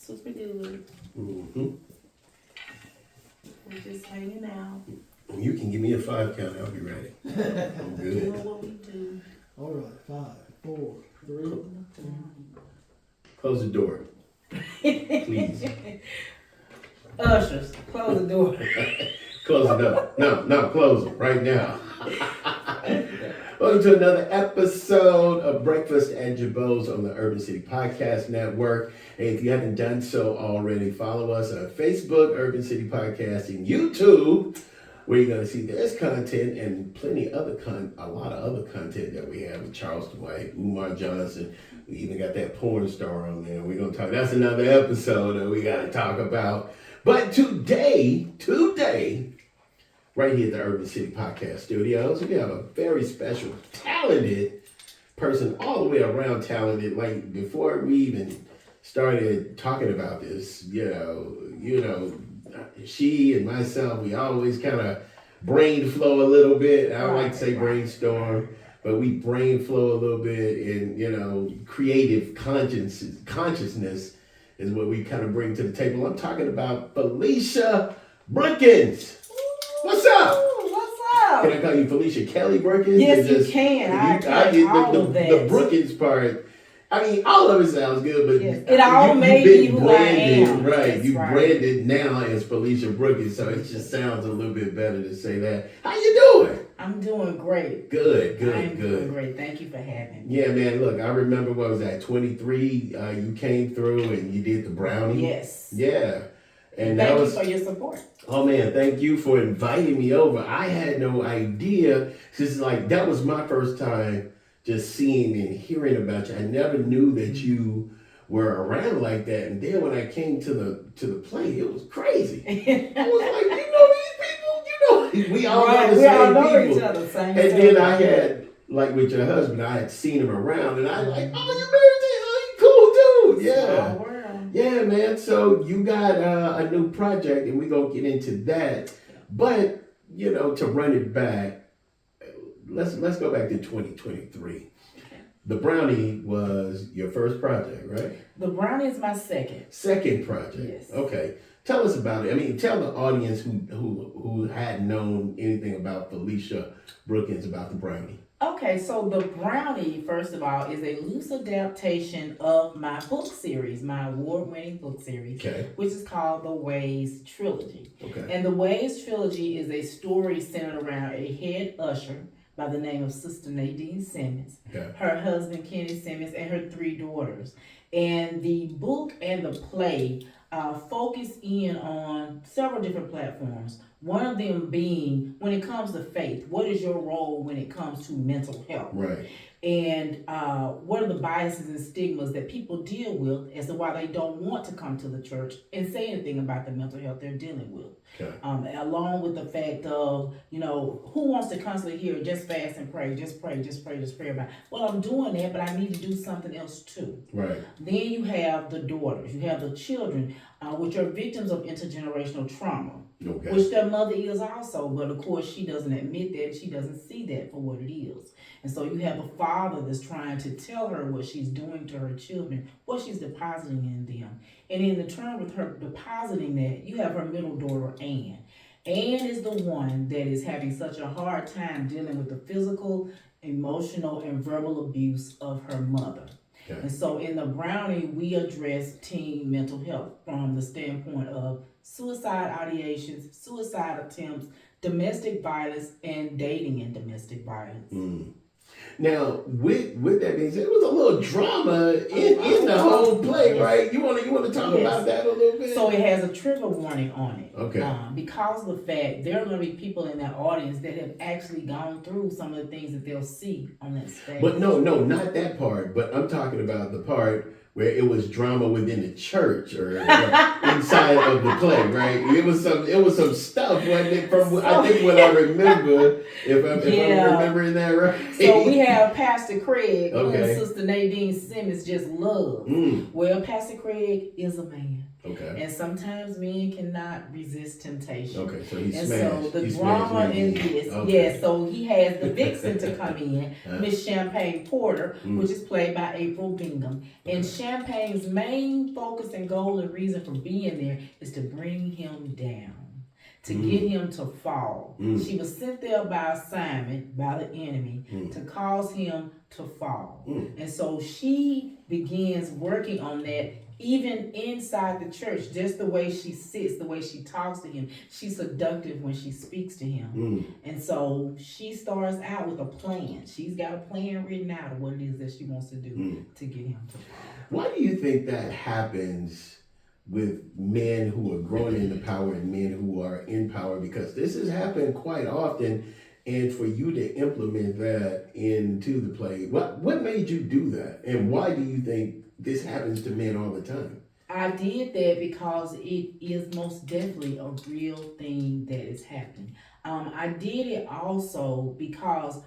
Super good. Mm-hmm. We're just hanging out. You can give me a 5 count. I'll be ready. I'm good. Doing what we do. All right, 5, 4, 3. Close the door, please. Ushers, close the door. Close it up. No, close it right now. Welcome to another episode of Breakfast and Jabos on the Urban City Podcast Network. Hey, if you haven't done so already, follow us on Facebook, Urban City Podcast, and YouTube, where you're going to see this content and plenty other a lot of other content that we have with Charles Dwight, Umar Johnson. We even got that porn star on there. We're going to talk. That's another episode that we got to talk about. But today, right here at the Urban City Podcast Studios, we have a very special, talented person, all the way around talented. Like, before we even started talking about this, you know, she and myself, we always kind of brain flow a little bit. I don't like to say brainstorm, but we brain flow a little bit, and, you know, creative consciousness is what we kind of bring to the table. I'm talking about Felicia Brookins. What's up? What's up? Can I call you Felicia Kelly Brookins? Yes, you can. I get all of that. The Brookins part. I mean, all of it sounds good, but yes. It all made me who I am. Right, That's you right. branded now as Felicia Brookins, so it just sounds a little bit better to say that. How you doing? I'm doing great. Good. I'm doing great. Thank you for having me. Yeah, man. Look, I remember, what was that? 23. You came through and you did the brownie. Yes. Yeah. And thank that was you for your support. Oh man, thank you for inviting me over. I had no idea. Just like, that was my first time just seeing and hearing about you. I never knew that you were around like that. And then when I came to the play, it was crazy. I was like, you know these people? You know, we all know the we same all know people. each other. Same And story. then I had, like with your husband, I had seen him around, and I was like, oh, you married to him? Cool dude. Yeah. Small world. Yeah, man. So you got a new project, and we're going to get into that. But, you know, to run it back, let's go back to 2023. The Brownie was your first project, right? The brownie is my second. Second project. Yes. Okay. Tell us about it. I mean, tell the audience who hadn't known anything about Felicia Brookins about the Brownie. Okay, so the brownie, first of all, is a loose adaptation of my book series, my award-winning book series, which is called The Ways Trilogy. Okay. And The Ways Trilogy is a story centered around a head usher by the name of Sister Nadine Simmons, her husband Kenny Simmons, and her 3 daughters. And the book and the play focus in on several different platforms. One of them being, when it comes to faith, what is your role when it comes to mental health? Right. And what are the biases and stigmas that people deal with as to why they don't want to come to the church and say anything about the mental health they're dealing with. Okay. Along with the fact of, you know, who wants to constantly hear just fast and pray, just pray about it. Well, I'm doing that, but I need to do something else too. Right. Then you have the daughters, you have the children, which are victims of intergenerational trauma. Okay. Which their mother is also, but of course she doesn't admit that, she doesn't see that for what it is. And so you have a father that's trying to tell her what she's doing to her children, what she's depositing in them. And in the turn with her depositing that, you have her middle daughter, Anne. Anne is the one that is having such a hard time dealing with the physical, emotional, and verbal abuse of her mother. Okay. And so in the Brownie, we address teen mental health from the standpoint of suicide ideations, suicide attempts, domestic violence, and dating in domestic violence. Mm. Now, with that being said, it was a little drama in the whole play, right? You want to talk about that a little bit? So it has a trigger warning on it. Okay. Because of the fact there are going to be people in that audience that have actually gone through some of the things that they'll see on that stage. But no, not that part. But I'm talking about the part where it was drama within the church or inside of the play, right? It was some stuff, wasn't it? From I think what I remember, if I'm remembering that right. So we have Pastor Craig, who Sister Nadine Simmons just loves. Well, Pastor Craig is a man. Okay. And sometimes men cannot resist temptation. Okay, so he and smashed. So the drama in this, yes, so he has the vixen to come in, Miss Champagne Porter, which is played by April Bingham. And Champagne's main focus and goal and reason for being there is to bring him down, to get him to fall. She was sent there by assignment, by the enemy, to cause him to fall. And so she begins working on that even inside the church, just the way she sits, the way she talks to him. She's seductive when she speaks to him. And so she starts out with a plan. She's got a plan written out of what it is that she wants to do to get him to fall. Why do you think that happens with men who are growing into power and men who are in power? Because this has happened quite often. And for you to implement that into the play, what made you do that? And why do you think this happens to men all the time? I did that because it is most definitely a real thing that is happening. I did it also because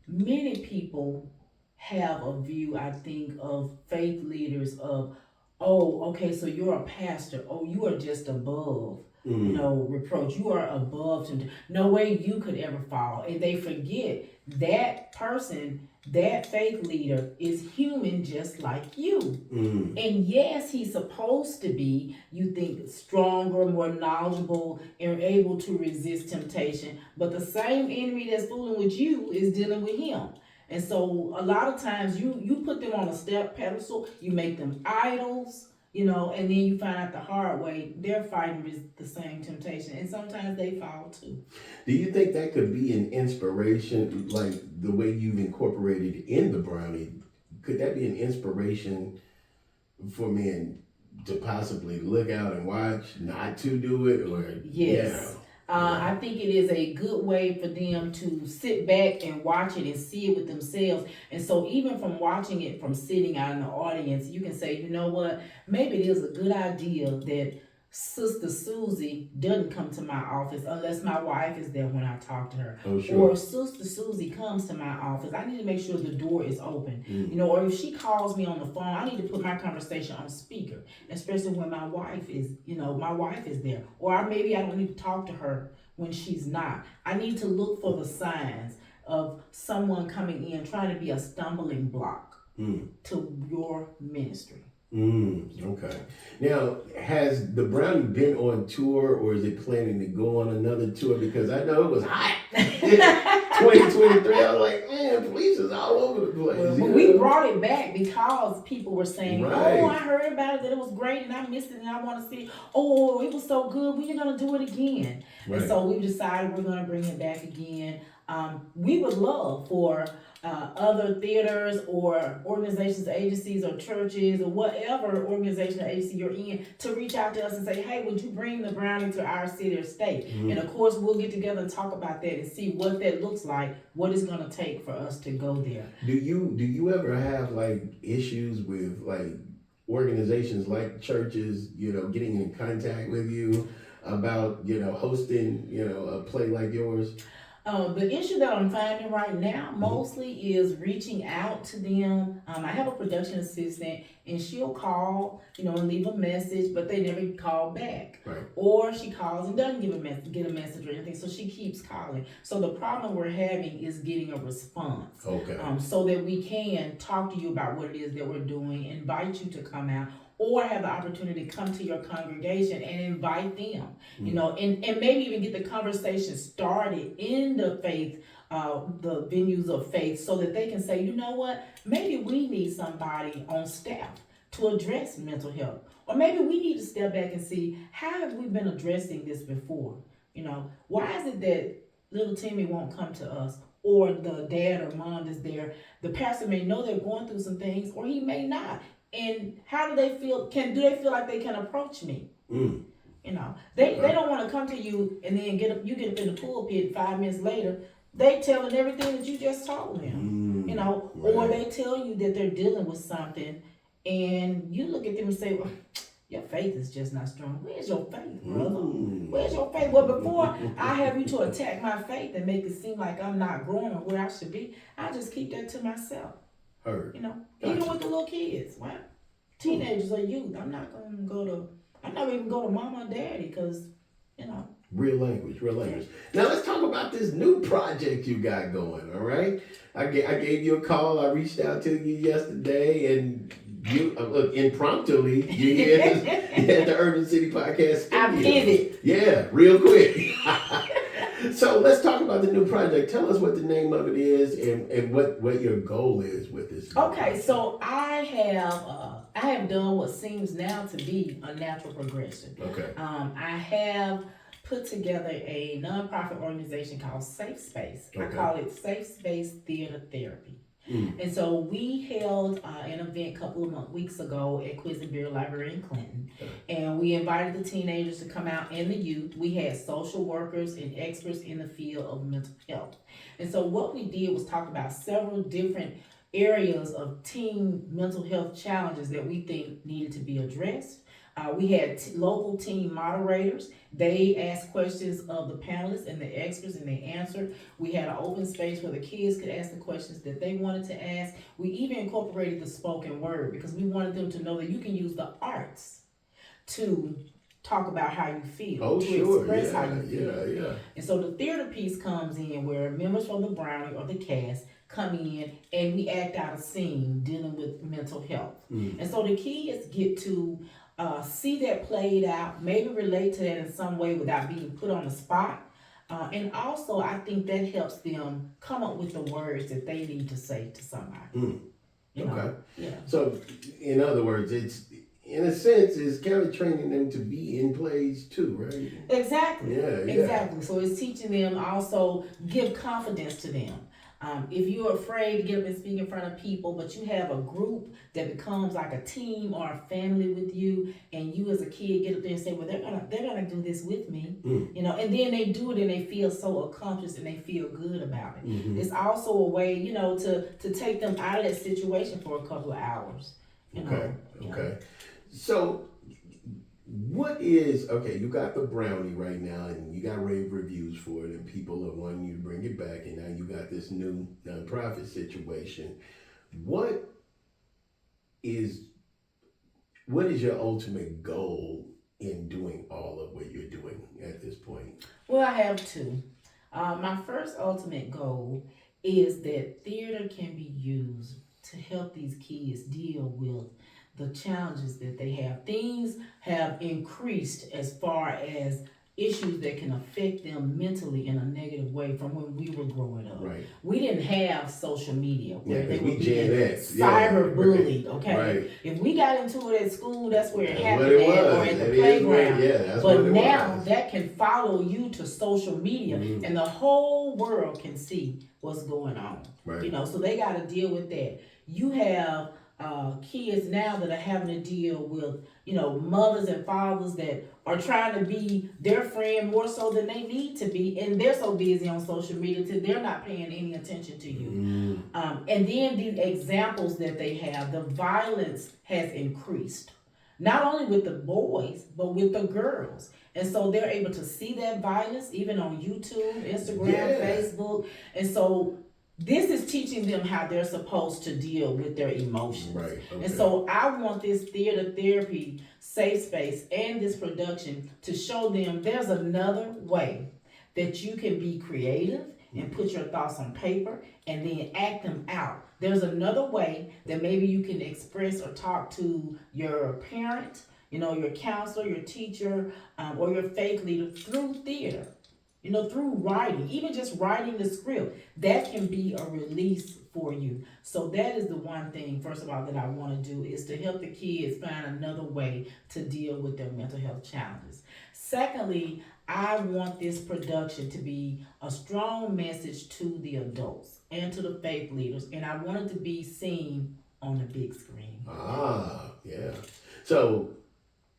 many people have a view, I think, of faith leaders of, oh, okay, so you're a pastor. Oh, you are just above. Reproach. You are above him. No way you could ever fall. And they forget that person, that faith leader, is human just like you. And yes, he's supposed to be, you think, stronger, more knowledgeable, and able to resist temptation. But the same enemy that's fooling with you is dealing with him. And so a lot of times you put them on a step pedestal, you make them idols. And then you find out the hard way, they're fighting with the same temptation. And sometimes they fall too. Do you think that could be an inspiration, like the way you've incorporated in the brownie? Could that be an inspiration for men to possibly look out and watch, not to do it? Or yes. I think it is a good way for them to sit back and watch it and see it with themselves. And so even from watching it from sitting out in the audience, you can say, you know what, maybe it is a good idea that Sister Susie doesn't come to my office unless my wife is there when I talk to her. Oh, sure. Or Sister Susie comes to my office. I need to make sure the door is open. Or if she calls me on the phone, I need to put my conversation on speaker, especially when my wife is, there. Or maybe I don't need to talk to her when she's not. I need to look for the signs of someone coming in trying to be a stumbling block to your ministry. Okay. Now, has the brownie been on tour, or is it planning to go on another tour? Because I know it was hot. 2023, I was like, man, police is all over the place. Well, we brought it back because people were saying, right. Oh, I heard about it, that it was great, and I missed it, and I want to see it. Oh, it was so good, when are you going to do it again? Right. And so we decided we're going to bring it back again. We would love for other theaters or organizations, agencies, or churches, or whatever organization or agency you're in to reach out to us and say, hey, would you bring the brownie to our city or state? And of course, we'll get together and talk about that and see what that looks like, what it's going to take for us to go there. Do you ever have like issues with like organizations like churches, getting in contact with you about, hosting, a play like yours? The issue that I'm finding right now mostly is reaching out to them. I have a production assistant, and she'll call, and leave a message, but they never call back. Right. Or she calls and doesn't get a message or anything, so she keeps calling. So the problem we're having is getting a response. Okay. So that we can talk to you about what it is that we're doing, invite you to come out, or have the opportunity to come to your congregation and invite them, and maybe even get the conversation started in the faith, the venues of faith, so that they can say, you know what, maybe we need somebody on staff to address mental health. Or maybe we need to step back and see, how have we been addressing this before? Why is it that little Timmy won't come to us? Or the dad or mom is there. The pastor may know they're going through some things, or he may not. And how do they feel? Do they feel like they can approach me? They don't want to come to you and then you get up in the pulpit 5 minutes later, they telling everything that you just told them. Right. Or they tell you that they're dealing with something, and you look at them and say, well, your faith is just not strong. Where's your faith, brother? Where's your faith? Well, before I have you to attack my faith and make it seem like I'm not growing or where I should be, I just keep that to myself. Heard. Even with the little kids, right? Teenagers or youth, I'm not even go to mama or daddy because, Real language. Now let's talk about this new project you got going, all right? I gave you a call. I reached out to you yesterday, and you look impromptuli. You here at the Urban City Podcast Studio. I pivot. Yeah, real quick. So let's talk about the new project. Tell us what the name of it is and what your goal is with this. Okay, so I have done what seems now to be a natural progression. Okay. I have put together a nonprofit organization called Safe Space. I Okay. call it Safe Space Theater Therapy. Mm. And so we held an event a couple of weeks ago at Quisenberry Library in Clinton. And we invited the teenagers to come out and the youth. We had social workers and experts in the field of mental health. And so what we did was talk about several different areas of teen mental health challenges that we think needed to be addressed. We had local team moderators. They asked questions of the panelists and the experts and they answered. We had an open space where the kids could ask the questions that they wanted to ask. We even incorporated the spoken word because we wanted them to know that you can use the arts to talk about how you feel, express how you feel. Yeah. And so the theater piece comes in where members from the Brownie or the cast come in and we act out a scene dealing with mental health. Mm. And so the kids get to see that played out, maybe relate to that in some way without being put on the spot. And also, I think that helps them come up with the words that they need to say to somebody. Mm. You know? Okay. Yeah. So, in other words, it's in a sense, it's kind of training them to be in plays too, right? Exactly. Yeah. Exactly. So it's teaching them also give confidence to them. If you're afraid to get up and speak in front of people, but you have a group that becomes like a team or a family with you, and you as a kid get up there and say, "Well, they're gonna do this with me," you know, and then they do it and they feel so accomplished and they feel good about it. Mm-hmm. It's also a way, you know, to take them out of that situation for a couple of hours. You know? Okay. So, what is you got the Brownie right now, and you got rave reviews for it, and people are wanting you to bring it back, and now you got this new nonprofit situation. What is your ultimate goal in doing all of what you're doing at this point? Well, I have two. My first ultimate goal is that theater can be used to help these kids deal with the challenges that they have. Things have increased as far as issues that can affect them mentally in a negative way from when we were growing up. Right. We didn't have social media where they were we being Gen X. cyber bullied, Right. okay? Right. If we got into it at school, that's where it That's happened what it at, or was. at the It is playground. that's But what it now was. that can follow you to social media and the whole world can see what's going on. Right. You know, so they got to deal with that. You have kids now that are having to deal with, you know, mothers and fathers that are trying to be their friend more so than they need to be, and they're so busy on social media that they're not paying any attention to you. And then the examples that they have, the violence has increased, not only with the boys but with the girls. And so they're able to see that violence even on YouTube, Instagram, Facebook, and so this is teaching them how they're supposed to deal with their emotions. Right. Okay. And so I want this theater therapy safe space and this production to show them there's another way that you can be creative and put your thoughts on paper and then act them out. There's another way that maybe you can express or talk to your parent, you know, your counselor, your teacher, or your faith leader through theater. You know, through writing, even just writing the script, that can be a release for you. So that is the one thing, first of all, that I want to do is to help the kids find another way to deal with their mental health challenges. Secondly, I want this production to be a strong message to the adults and to the faith leaders, and I want it to be seen on the big screen. Yeah. So,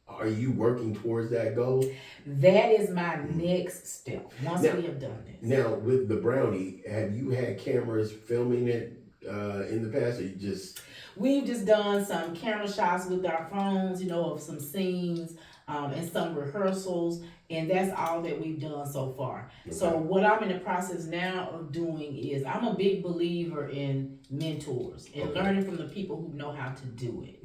are you working towards that goal? That is my next step once we have done this. Now, with the Brownie, have you had cameras filming it in the past, or you just... We've just done some camera shots with our phones, you know, of some scenes and some rehearsals, and that's all that we've done so far. Okay. So what I'm in the process now of doing is I'm a big believer in mentors and learning from the people who know how to do it.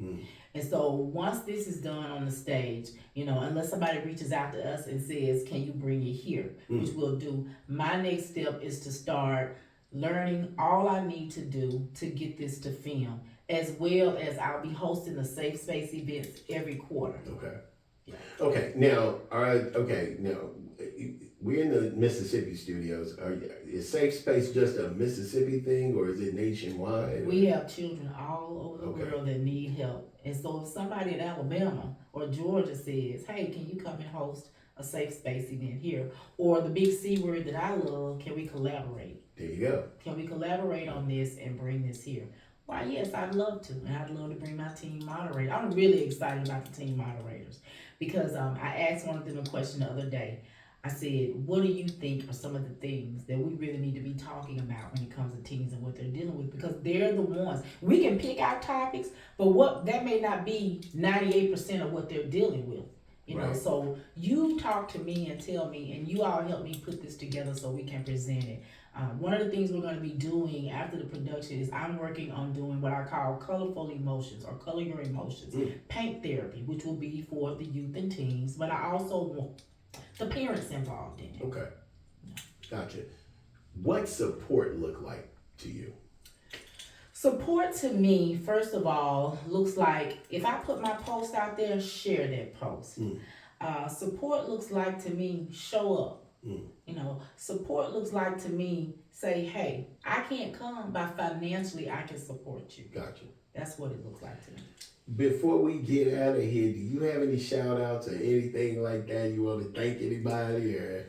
And so once this is done on the stage, you know, unless somebody reaches out to us and says, can you bring it here, which we'll do, my next step is to start learning all I need to do to get this to film. as well as I'll be hosting the safe space events every quarter. Okay. Yeah. Okay. Now, we're in the Mississippi studios. Is safe space just a Mississippi thing, or is it nationwide? We have children all over the Okay. world that need help. And so if somebody in Alabama or Georgia says, hey, can you come and host a safe space event here? Or the big C word that I love, can we collaborate? There you go. Can we collaborate on this and bring this here? Why, yes, I'd love to. And I'd love to bring my team moderator. I'm really excited about the team moderators because I asked one of them a question the other day. I said, what do you think are some of the things that we really need to be talking about when it comes to teens and what they're dealing with? Because they're the ones. We can pick our topics, but that may not be 98% of what they're dealing with. You know, Right. so you talk to me and tell me, and you all help me put this together so we can present it. One of the things we're going to be doing after the production is I'm working on doing what I call colorful emotions or color your emotions, paint therapy, which will be for the youth and teens, but I also want the parents involved in it. Okay. Gotcha. What support look like to you? Support to me, first of all, looks like if I put my post out there, share that post. Support looks like to me, show up. You know, support looks like to me, say, hey, I can't come, but financially I can support you. Gotcha. That's what it looks like to me. Before we get out of here, do you have any shout outs or anything like that you want to thank anybody or?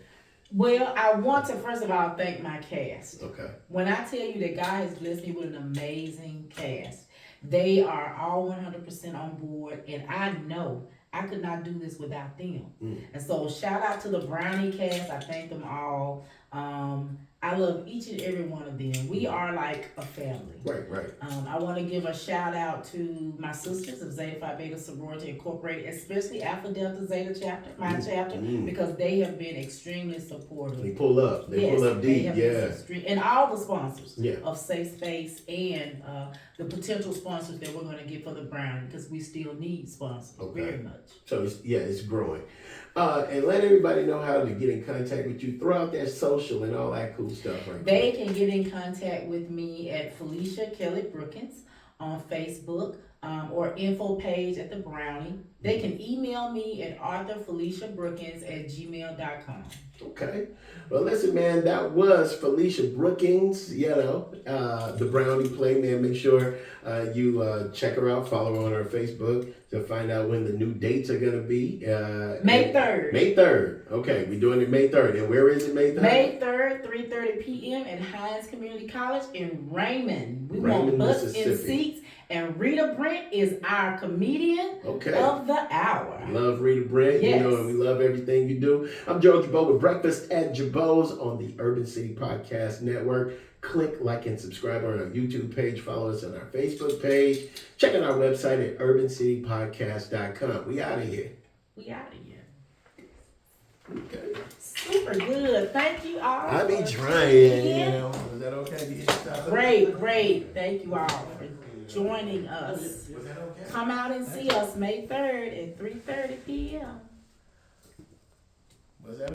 Well, I want to first of all thank my cast. Okay. When I tell you that God has blessed me with an amazing cast, they are all 100% on board, and I know I could not do this without them. And so shout out to the Brownie cast. I thank them all. I love each and every one of them. We are like a family. Right. I want to give a shout out to my sisters of Zeta Phi Beta Sorority Incorporated, especially Alpha Delta Zeta chapter, my chapter, because they have been extremely supportive. They pull up. They pull up deep. And all the sponsors Yeah. of Safe Space and the potential sponsors that we're going to get for the Brownie, because we still need sponsors very much. So it's growing. And let everybody know how to get in contact with you throughout their social and all that cool stuff. Right. They can get in contact with me at Felicia Kelly Brookins on Facebook or info page at the Brownie. They can email me at arthurfeliciabrookins@gmail.com. Okay. Well, listen, man, that was Felicia Brookins, the Brownie Play, man. Make sure you check her out, follow her on her Facebook to find out when the new dates are going to be. May 3rd. May 3rd. Okay, we're doing it May 3rd. And where is it May 3rd? May 3rd, 3:30 p.m. at Hines Community College in Raymond. We want butts in seats. And Rita Brent is our comedian of the hour. Love Rita Brent. Yes. You know, and we love everything you do. I'm Joe Jabot with Breakfast at Jabot's on the Urban City Podcast Network. Click, like, and subscribe on our YouTube page. Follow us on our Facebook page. Check out our website at urbancitypodcast.com. We out of here. We out of here. Okay. Super good. Thank you all. I be for trying. tuning in. Is that okay? Great. Thank you all for joining us. Was that okay? Come out and see us May 3rd at 3:30 p.m. Was that